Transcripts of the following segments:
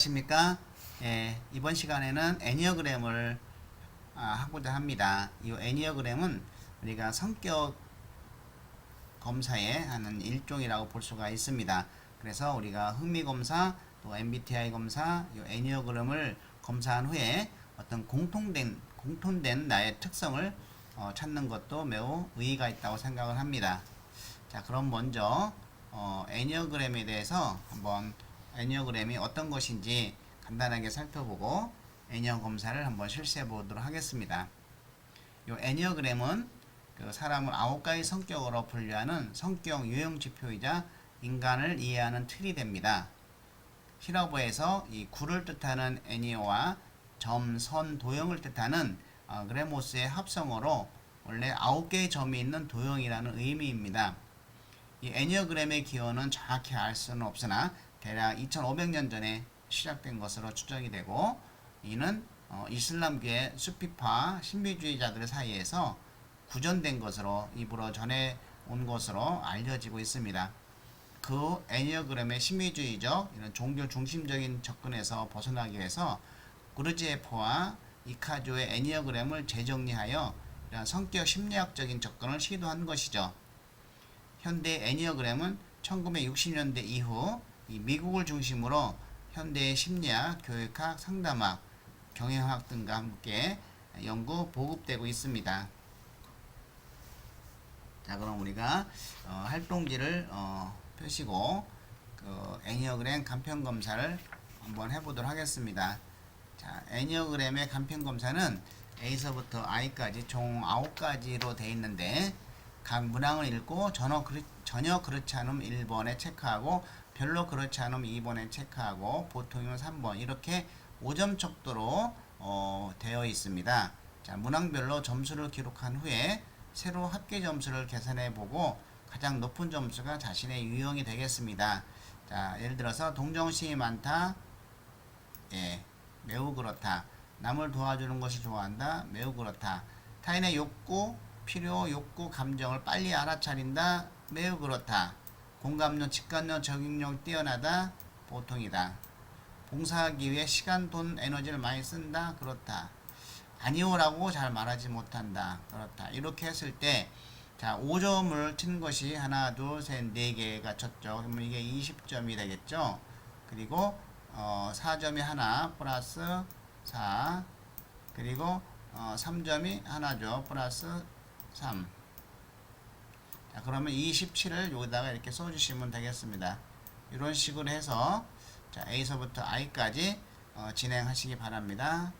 안녕하십니까? 예, 이번 시간에는 애니어그램을 하고자 합니다. 이 애니어그램은 우리가 성격 검사에 하는 일종이라고 볼 수가 있습니다. 그래서 우리가 흥미검사, 또 MBTI 검사, 이 애니어그램을 검사한 후에 어떤 공통된 나의 특성을 찾는 것도 매우 의의가 있다고 생각을 합니다. 자, 그럼 먼저 애니어그램에 대해서 한번 애니어그램이 어떤 것인지 간단하게 살펴보고 애니어 검사를 한번 실시해 보도록 하겠습니다. 이 애니어그램은 그 사람을 9가지 성격으로 분류하는 성격 유형 지표이자 인간을 이해하는 틀이 됩니다. 히라보에서 이 구를 뜻하는 애니어와 점, 선, 도형을 뜻하는 그레모스의 합성어로 원래 9개의 점이 있는 도형이라는 의미입니다. 이 애니어그램의 기원은 정확히 알 수는 없으나 대략 2500년 전에 시작된 것으로 추정이 되고, 이는 이슬람교의 수피파 신비주의자들 사이에서 구전된 것으로 입으로 전해온 것으로 알려지고 있습니다. 그 애니어그램의 신비주의적 이런 종교 중심적인 접근에서 벗어나기 위해서 구르지에프와 이카조의 애니어그램을 재정리하여 이런 성격 심리학적인 접근을 시도한 것이죠. 현대 애니어그램은 1960년대 이후 이 미국을 중심으로 현대의 심리학, 교육학, 상담학, 경영학 등과 함께 연구 보급되고 있습니다. 자, 그럼 우리가 활동지를 펴시고 그 애니어그램 간편 검사를 한번 해보도록 하겠습니다. 자, 애니어그램의 간편 검사는 A서부터 I까지 총 9가지로 되어 있는데, 각 문항을 읽고 전혀 그렇지 않으면 1번에 체크하고 별로 그렇지 않으면 2번에 체크하고 보통이면 3번, 이렇게 5점 척도로 되어 있습니다. 자, 문항별로 점수를 기록한 후에 새로 합계 점수를 계산해 보고 가장 높은 점수가 자신의 유형이 되겠습니다. 자, 예를 들어서 동정심이 많다, 예, 매우 그렇다. 남을 도와주는 것을 좋아한다, 매우 그렇다. 타인의 욕구, 필요, 욕구, 감정을 빨리 알아차린다, 매우 그렇다. 공감력, 직관력, 적응력 뛰어나다, 보통이다. 봉사하기 위해 시간, 돈, 에너지를 많이 쓴다, 그렇다. 아니오라고 잘 말하지 못한다, 그렇다. 이렇게 했을 때, 자, 5점을 친 것이 하나, 둘, 셋, 4개가 쳤죠. 그러면 이게 20점이 되겠죠. 그리고 4점이 하나 플러스 4, 그리고 3점이 하나죠. 플러스 3. 자, 그러면 27을 여기다가 이렇게 써주시면 되겠습니다. 이런 식으로 해서 자, A서부터 I까지 진행하시기 바랍니다.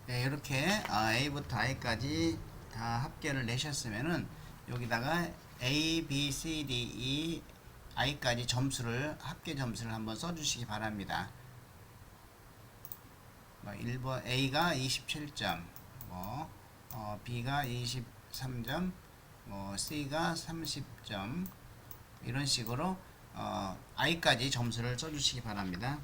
네, 이렇게 A부터 I까지 다 합계를 내셨으면은 여기다가 A, B, C, D, E, I까지 점수를 합계 점수를 한번 써주시기 바랍니다. 뭐 1번 A가 27점, 뭐 B가 23점, 뭐 C가 30점 이런 식으로 I까지 점수를 써주시기 바랍니다.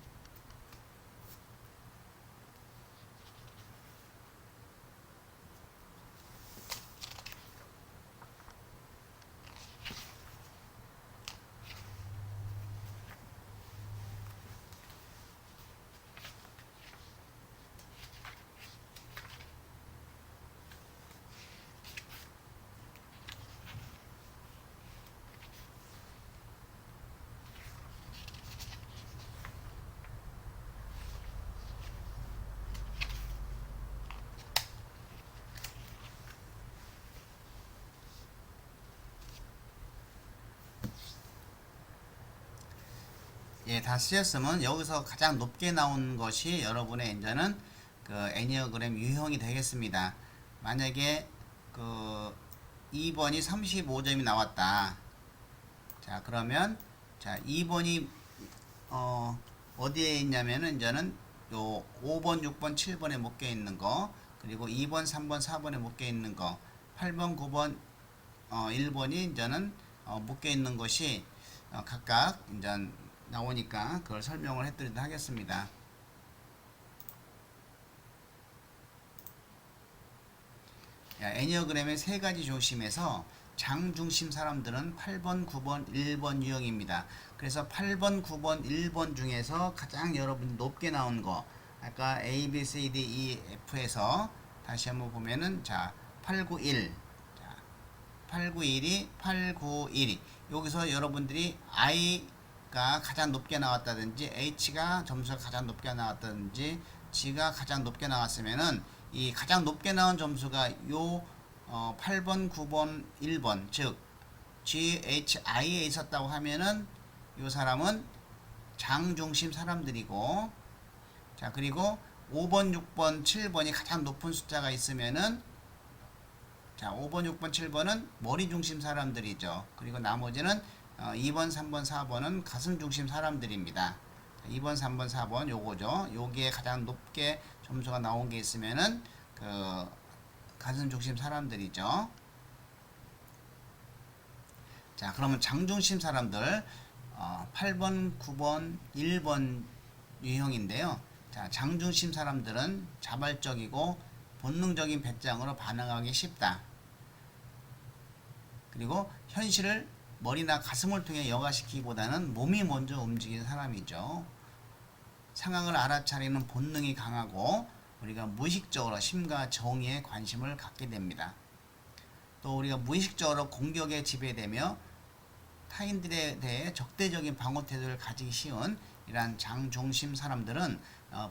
예, 다 쓰셨으면 여기서 가장 높게 나온 것이 여러분의 이제는 그 애니어그램 유형이 되겠습니다. 만약에 그 2번이 35점이 나왔다. 자, 그러면 자, 2번이 어디에 있냐면은 이제는 요 5번, 6번, 7번에 묶여 있는 거, 그리고 2번, 3번, 4번에 묶여 있는 거, 8번, 9번, 1번이 이제는 묶여 있는 것이 각각 이제 나오니까 그걸 설명을 해드리도록 하겠습니다. 애니어그램의 세 가지 조심에서 장중심 사람들은 8번, 9번, 1번 유형입니다. 그래서 8번, 9번, 1번 중에서 가장 여러분 높게 나온 거, 아까 A, B, C, D, E, F에서 다시 한번 보면은 자 8, 9, 1, 자 8, 9, 1이 8, 9, 1이 여기서 여러분들이 I가 가장 높게 나왔다든지 H가 점수가 가장 높게 나왔다든지 G가 가장 높게 나왔으면은 이 가장 높게 나온 점수가 요 8번, 9번, 1번 즉 GHI에 있었다고 하면은 요 사람은 장중심 사람들이고, 자 그리고 5번, 6번, 7번이 가장 높은 숫자가 있으면은 자 5번, 6번, 7번은 머리 중심 사람들이죠. 그리고 나머지는 2번, 3번, 4번은 가슴 중심 사람들입니다. 2번, 3번, 4번 요거죠. 여기에 가장 높게 점수가 나온 게 있으면은 그 가슴 중심 사람들이죠. 자, 그러면 장중심 사람들 8번, 9번, 1번 유형인데요. 자, 장중심 사람들은 자발적이고 본능적인 배짱으로 반응하기 쉽다. 그리고 현실을 머리나 가슴을 통해 여과시키기보다는 몸이 먼저 움직이는 사람이죠. 상황을 알아차리는 본능이 강하고 우리가 무의식적으로 심과 정의에 관심을 갖게 됩니다. 또 우리가 무의식적으로 공격에 지배되며 타인들에 대해 적대적인 방어 태도를 가지기 쉬운 이러한 장중심 사람들은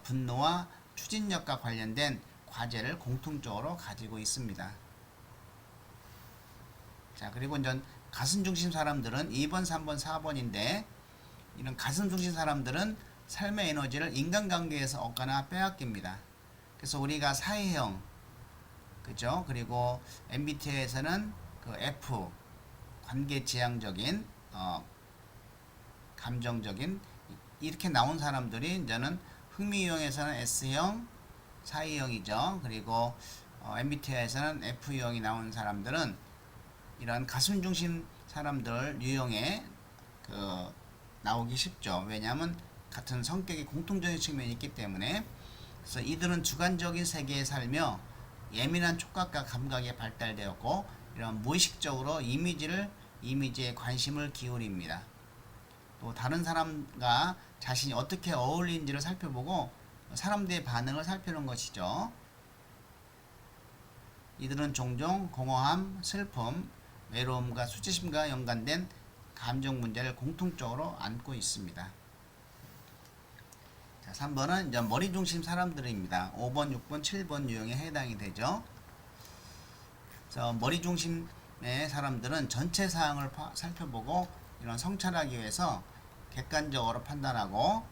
분노와 추진력과 관련된 과제를 공통적으로 가지고 있습니다. 자, 그리고 이제 가슴 중심 사람들은 2번, 3번, 4번인데 이런 가슴 중심 사람들은 삶의 에너지를 인간관계에서 얻거나 빼앗깁니다. 그래서 우리가 사회형, 그죠? 그리고 MBTI에서는 그 F, 관계지향적인, 감정적인 이렇게 나온 사람들이 이제는 흥미유형에서는 S형, 사회형이죠. 그리고 MBTI에서는 F형이 나온 사람들은 이런 가슴 중심 사람들 유형에 그 나오기 쉽죠. 왜냐하면 같은 성격의 공통적인 측면이 있기 때문에. 그래서 이들은 주관적인 세계에 살며 예민한 촉각과 감각에 발달되었고 이런 무의식적으로 이미지에 관심을 기울입니다. 또 다른 사람과 자신이 어떻게 어울리는지를 살펴보고 사람들의 반응을 살피는 것이죠. 이들은 종종 공허함, 슬픔, 외로움과 수치심과 연관된 감정 문제를 공통적으로 안고 있습니다. 자, 3번은 이제 머리 중심 사람들입니다. 5번, 6번, 7번 유형에 해당이 되죠. 그래서 머리 중심의 사람들은 전체 사항을 살펴보고 이런 성찰하기 위해서 객관적으로 판단하고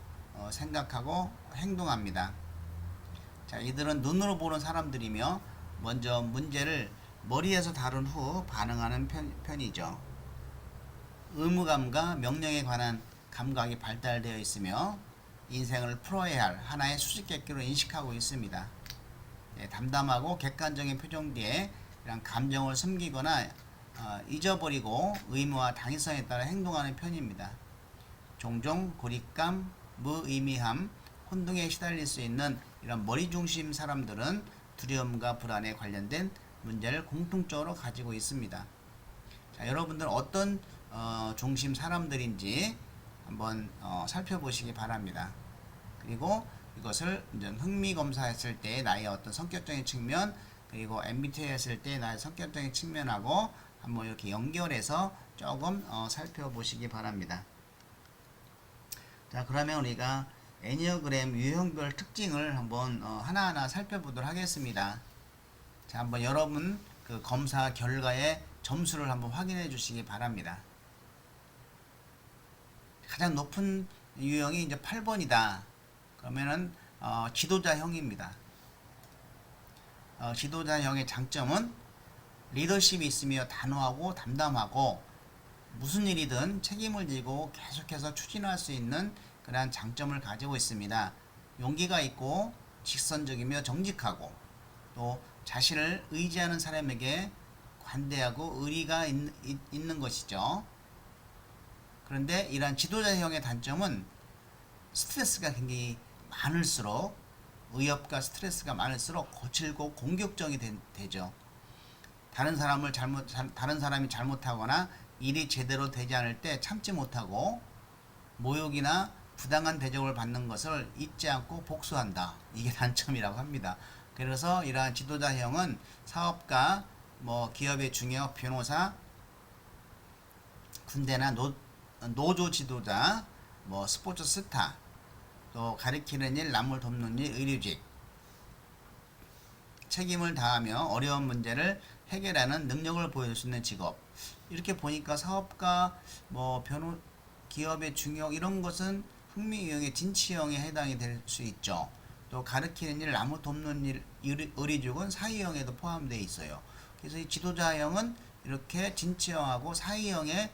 생각하고 행동합니다. 자, 이들은 눈으로 보는 사람들이며 먼저 문제를 머리에서 다룬 후 반응하는 편이죠. 의무감과 명령에 관한 감각이 발달되어 있으며 인생을 풀어야 할 하나의 수수께끼로 인식하고 있습니다. 예, 담담하고 객관적인 표정 뒤에 이런 감정을 숨기거나 잊어버리고 의무와 당위성에 따라 행동하는 편입니다. 종종 고립감, 무의미함, 혼동에 시달릴 수 있는 이런 머리 중심 사람들은 두려움과 불안에 관련된 문제를 공통적으로 가지고 있습니다. 자, 여러분들 어떤 중심 사람들인지 한번 살펴보시기 바랍니다. 그리고 이것을 이제 흥미 검사했을 때 나의 어떤 성격적인 측면, 그리고 MBTI 했을 때 나의 성격적인 측면하고 한번 이렇게 연결해서 조금 살펴보시기 바랍니다. 자, 그러면 우리가 애니어그램 유형별 특징을 한번 하나하나 살펴보도록 하겠습니다. 자, 한번 여러분 그 검사 결과의 점수를 한번 확인해 주시기 바랍니다. 가장 높은 유형이 이제 8번이다. 그러면은 지도자형입니다. 지도자형의 장점은 리더십이 있으며 단호하고 담담하고 무슨 일이든 책임을 지고 계속해서 추진할 수 있는 그러한 장점을 가지고 있습니다. 용기가 있고 직선적이며 정직하고 또 자신을 의지하는 사람에게 관대하고 의리가 있는 것이죠. 그런데 이러한 지도자형의 단점은 스트레스가 굉장히 많을수록 의협과 스트레스가 많을수록 거칠고 공격적이 되죠. 다른 사람이 잘못하거나 일이 제대로 되지 않을 때 참지 못하고 모욕이나 부당한 대접을 받는 것을 잊지 않고 복수한다. 이게 단점이라고 합니다. 그래서 이러한 지도자형은 사업가, 기업의 중역, 변호사, 군대나 노조 지도자, 스포츠 스타, 또 가리키는 일, 남을 돕는 일, 의료직, 책임을 다하며 어려운 문제를 해결하는 능력을 보여줄 수 있는 직업. 이렇게 보니까 사업가, 기업의 중역 이런 것은 흥미유형의 진취형에 해당이 될 수 있죠. 또 가르치는 일, 남을 돕는 일, 의료직은 사회형에도 포함되어 있어요. 그래서 이 지도자형은 이렇게 진취형하고 사회형의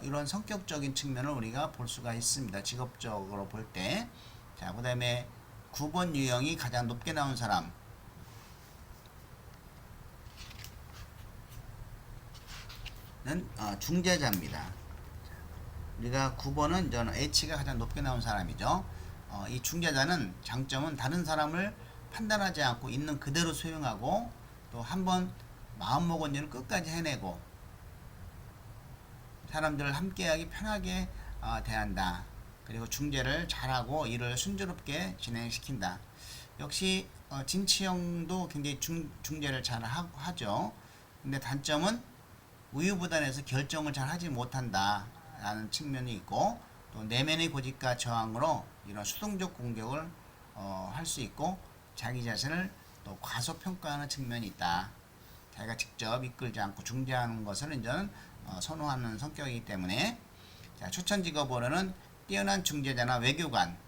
이런 성격적인 측면을 우리가 볼 수가 있습니다. 직업적으로 볼 때. 자, 그 다음에 9번 유형이 가장 높게 나온 사람. 는 중재자입니다. 우리가 9번은 저는 H가 가장 높게 나온 사람이죠. 이 중재자는 장점은 다른 사람을 판단하지 않고 있는 그대로 수용하고 또 한번 마음먹은 일을 끝까지 해내고 사람들을 함께하기 편하게 대한다. 그리고 중재를 잘하고 일을 순조롭게 진행시킨다. 역시 진치형도 굉장히 중재를 잘 하죠. 근데 단점은 우유부단해서 결정을 잘 하지 못한다 라는 측면이 있고 또 내면의 고집과 저항으로 이런 수동적 공격을 할 수 있고 자기 자신을 또 과소평가하는 측면이 있다. 자기가 직접 이끌지 않고 중재하는 것을 이제는 선호하는 성격이기 때문에 자, 추천 직업으로는 뛰어난 중재자나 외교관,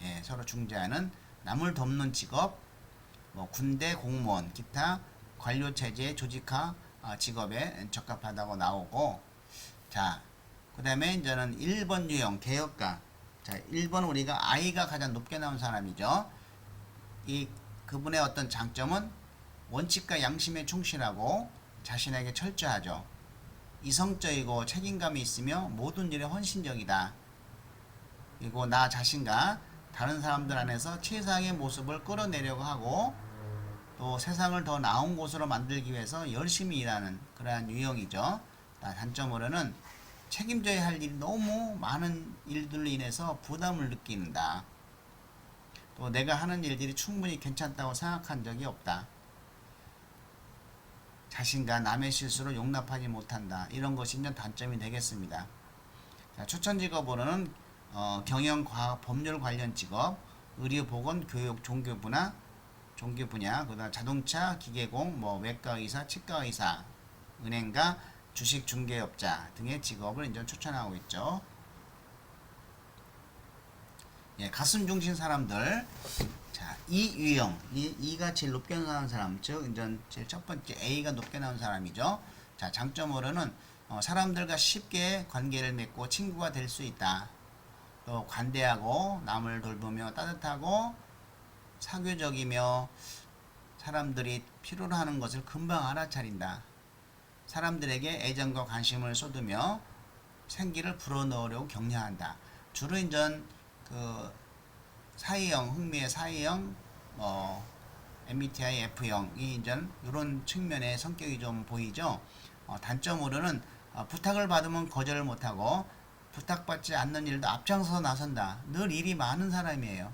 예, 서로 중재하는 남을 돕는 직업, 군대 공무원, 기타 관료체제 조직화 직업에 적합하다고 나오고 자, 그 다음에 이제는 1번 유형 개혁가. 자, 1번 우리가 I가 가장 높게 나온 사람이죠. 그분의 어떤 장점은 원칙과 양심에 충실하고 자신에게 철저하죠. 이성적이고 책임감이 있으며 모든 일에 헌신적이다. 그리고 나 자신과 다른 사람들 안에서 최상의 모습을 끌어내려고 하고 또 세상을 더 나은 곳으로 만들기 위해서 열심히 일하는 그러한 유형이죠. 단점으로는 책임져야 할 일이 너무 많은 일들로 인해서 부담을 느낀다. 또 내가 하는 일들이 충분히 괜찮다고 생각한 적이 없다. 자신과 남의 실수를 용납하지 못한다. 이런 것이 이제 단점이 되겠습니다. 자, 추천 직업으로는 경영, 과학, 법률 관련 직업, 의료, 보건, 교육, 종교 분야, 그다음 자동차, 기계공, 외과 의사, 치과 의사, 은행가, 주식 중개업자 등의 직업을 이제 추천하고 있죠. 예, 가슴 중심 사람들 자, 이 유형, 이가 제일 높게 나온 사람, 즉 이제 제일 첫 번째 A가 높게 나온 사람이죠. 자, 장점으로는 사람들과 쉽게 관계를 맺고 친구가 될 수 있다. 또 관대하고 남을 돌보며 따뜻하고 사교적이며 사람들이 필요로 하는 것을 금방 알아차린다. 사람들에게 애정과 관심을 쏟으며 생기를 불어넣으려고 격려한다. 주로 인전 그 사회형, 흥미의 사회형, MBTI F형이 인전 이런 측면의 성격이 좀 보이죠. 단점으로는 부탁을 받으면 거절을 못하고 부탁받지 않는 일도 앞장서서 나선다. 늘 일이 많은 사람이에요.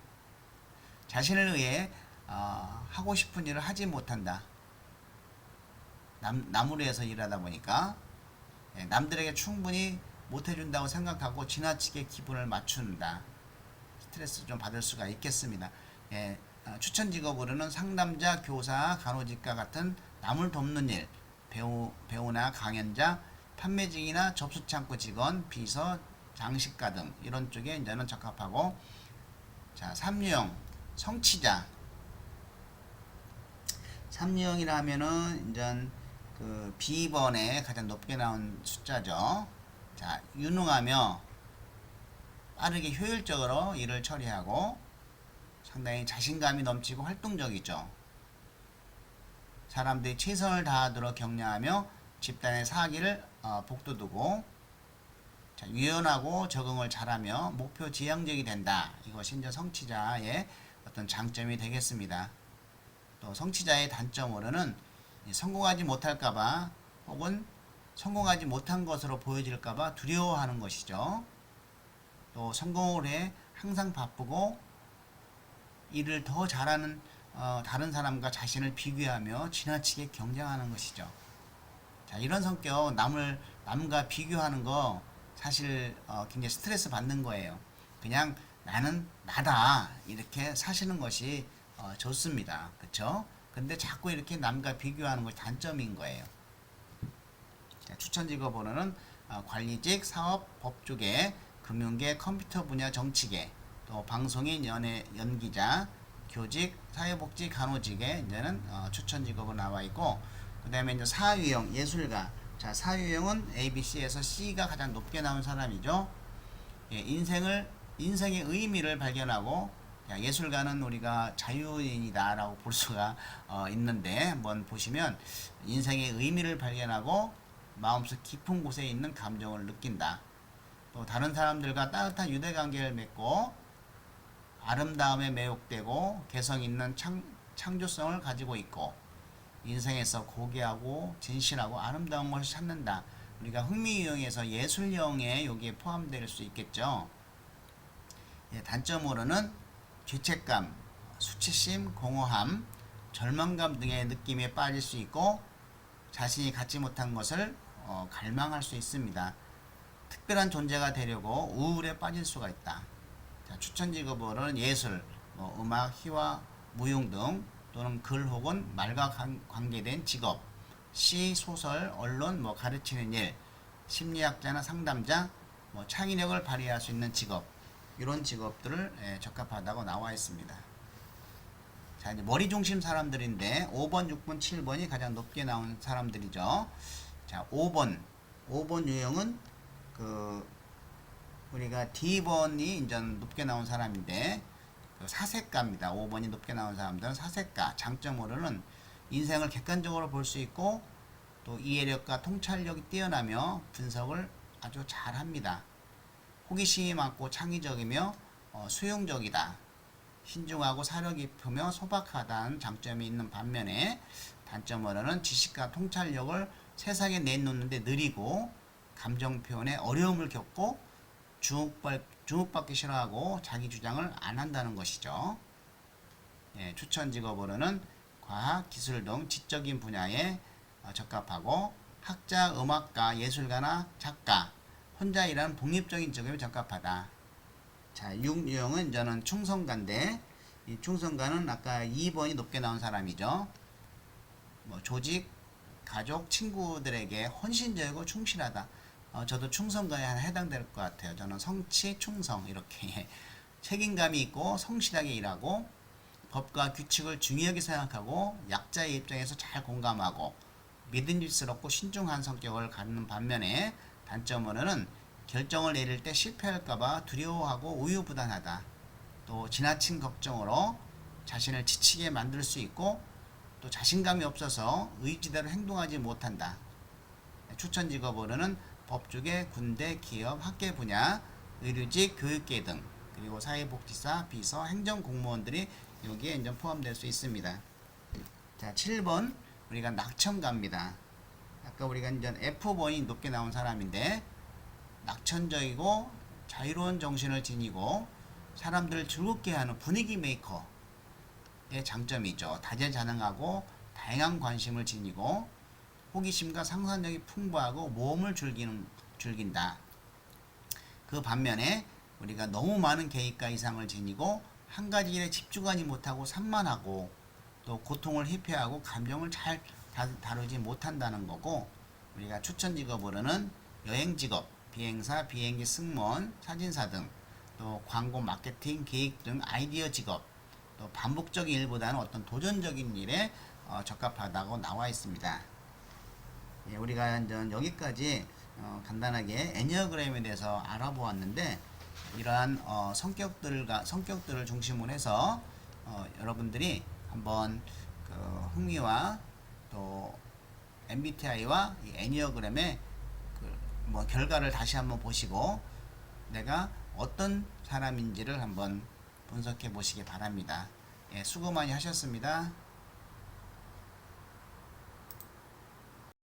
자신을 위해 하고 싶은 일을 하지 못한다. 남을 위해서 일하다 보니까 남들에게 충분히 못해준다고 생각하고 지나치게 기분을 맞춘다. 스트레스 좀 받을 수가 있겠습니다. 추천 직업으로는 상담자, 교사, 간호직과 같은 남을 돕는 일, 배우나 강연자, 판매직이나 접수창구 직원, 비서, 장식가 등 이런 쪽에 이제는 적합하고, 자, 3유형 성취자. 3유형이라 하면은 이제 그 B번에 가장 높게 나온 숫자죠. 자, 유능하며 빠르게 효율적으로 일을 처리하고 상당히 자신감이 넘치고 활동적이죠. 사람들이 최선을 다하도록 격려하며 집단의 사기를 복돋우고, 자, 유연하고 적응을 잘하며 목표 지향적이 된다. 이것이 이제 성취자의 어떤 장점이 되겠습니다. 또 성취자의 단점으로는 성공하지 못할까봐 혹은 성공하지 못한 것으로 보여질까봐 두려워하는 것이죠. 또 성공을 해 항상 바쁘고 일을 더 잘하는 다른 사람과 자신을 비교하며 지나치게 경쟁하는 것이죠. 자, 이런 성격, 남과 비교하는 거 사실 굉장히 스트레스 받는 거예요. 그냥 나는 나다 이렇게 사시는 것이 좋습니다. 그렇죠? 근데 자꾸 이렇게 남과 비교하는 것이 단점인 거예요. 자, 추천 직업으로는 관리직, 사업, 법조계, 금융계, 컴퓨터 분야, 정치계, 또 방송인, 연기자, 교직, 사회복지, 간호직에 이제는 추천 직업으로 나와 있고, 그 다음에 이제 사유형, 예술가. 자, 사유형은 ABC에서 C가 가장 높게 나온 사람이죠. 인생의 의미를 발견하고, 예술가는 우리가 자유인이다라고 볼 수가 있는데, 한번 보시면 인생의 의미를 발견하고 마음속 깊은 곳에 있는 감정을 느낀다. 또 다른 사람들과 따뜻한 유대관계를 맺고 아름다움에 매혹되고 개성 있는 창조성을 가지고 있고 인생에서 고귀하고 진실하고 아름다운 것을 찾는다. 우리가 흥미유형에서 예술형에 여기에 포함될 수 있겠죠. 단점으로는 죄책감, 수치심, 공허함, 절망감 등의 느낌에 빠질 수 있고 자신이 갖지 못한 것을 갈망할 수 있습니다. 특별한 존재가 되려고 우울에 빠질 수가 있다. 자, 추천 직업으로는 예술, 음악, 희화, 무용 등 또는 글 혹은 말과 관계된 직업, 시, 소설, 언론, 가르치는 일, 심리학자나 상담자, 창의력을 발휘할 수 있는 직업, 이런 직업들을 적합하다고 나와 있습니다. 자, 이제 머리 중심 사람들인데 5번, 6번, 7번이 가장 높게 나온 사람들이죠. 자, 5번 유형은 우리가 D번이 이제 높게 나온 사람인데 사색가입니다. 5번이 높게 나온 사람들은 사색가. 장점으로는 인생을 객관적으로 볼 수 있고 또 이해력과 통찰력이 뛰어나며 분석을 아주 잘합니다. 호기심이 많고 창의적이며 수용적이다. 신중하고 사려 깊으며 소박하다는 장점이 있는 반면에 단점으로는 지식과 통찰력을 세상에 내놓는데 느리고 감정 표현에 어려움을 겪고 주목받기 싫어하고 자기 주장을 안 한다는 것이죠. 추천 직업으로는 과학, 기술 등 지적인 분야에 적합하고 학자, 음악가, 예술가나 작가, 혼자 일하는 독립적인 직업에 적합하다. 자, 6유형은 저는 충성가인데 이 충성가는 아까 2번이 높게 나온 사람이죠. 조직, 가족, 친구들에게 헌신적이고 충실하다. 저도 충성가에 해당될 것 같아요. 저는 성취, 충성 이렇게 책임감이 있고 성실하게 일하고 법과 규칙을 중요하게 생각하고 약자의 입장에서 잘 공감하고 믿음직스럽고 신중한 성격을 갖는 반면에 단점으로는 결정을 내릴 때 실패할까봐 두려워하고 우유부단하다. 또 지나친 걱정으로 자신을 지치게 만들 수 있고 또 자신감이 없어서 의지대로 행동하지 못한다. 추천 직업으로는 법조계, 군대, 기업, 학계 분야, 의료직, 교육계 등 그리고 사회복지사, 비서, 행정공무원들이 여기에 이제 포함될 수 있습니다. 자, 7번 우리가 낙천가입니다. 아까 우리가 이제 F번이 높게 나온 사람인데 낙천적이고 자유로운 정신을 지니고 사람들을 즐겁게 하는 분위기 메이커의 장점이 있죠. 다재다능하고 다양한 관심을 지니고 호기심과 상상력이 풍부하고 모험을 즐긴다. 그 반면에 우리가 너무 많은 계획과 이상을 지니고 한 가지 일에 집중하지 못하고 산만하고 또 고통을 회피하고 감정을 잘 다루지 못한다는 거고, 우리가 추천 직업으로는 여행 직업, 비행사, 비행기 승무원, 사진사 등 또 광고, 마케팅, 계획 등 아이디어 직업, 또 반복적인 일보다는 어떤 도전적인 일에 적합하다고 나와 있습니다. 예, 우리가 이제 여기까지 간단하게 애니어그램에 대해서 알아보았는데, 이러한 성격들을 중심으로 해서 여러분들이 한번 그 흥미와 또 MBTI와 이 애니어그램의 그 결과를 다시 한번 보시고 내가 어떤 사람인지를 한번 분석해 보시기 바랍니다. 예, 수고 많이 하셨습니다.